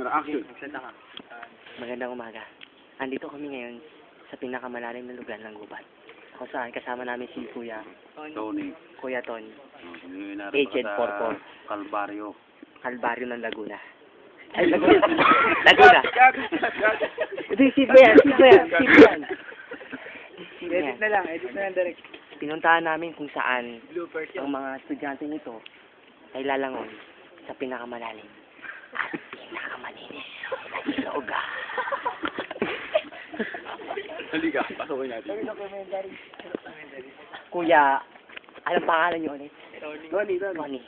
Camera, action. Magandang umaga. Andito kami ngayon sa pinakamalalim na lugar ng gubat. Ako saan kasama namin si Kuya Tony. Tony. Agent Agent Porpor. Calvario. Calvario ng Laguna. Ay, Laguna. Laguna. Ito yung sipo yan. Edit na lang direct. Pinuntahan namin kung saan ang mga estudyante nito ay lalangon sa pinakamalalim at pinakamalinis na ilog. Halika, pasukin natin. Kuya, anong pangalan niyo ulit? Tony.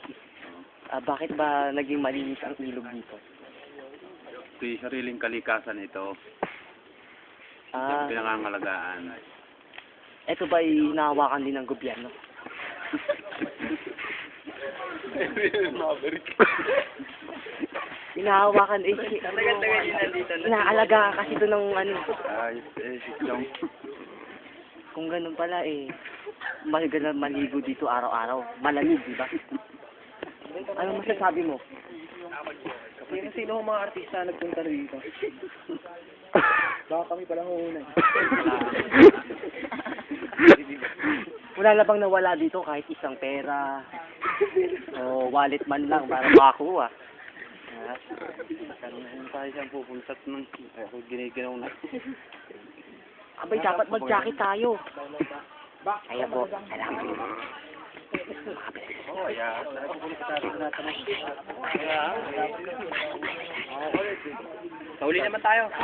Bakit ba naging malinis ang ilog dito? Ito yung sariling kalikasan ito. Ah, Pinangangalagaan. ito ba ay hinahawakan din ng gobyerno? Hinahawakan inaalagaan kasi ito ng ano. Kung ganun pala maganda maligo dito araw-araw. Malamig, di ba? Ano masasabi mo? Sino ang mga artista na nagpunta dito? Baka kami palang una. Wala na bang nawala dito kahit isang pera o wallet man lang para makakuha? Saan tayo siyang pupuntat nun? Ako giniginaw na. Abay, dapat mag-jacket tayo. Kaya po, salamat. Oo, kaya. Sauli naman tayo.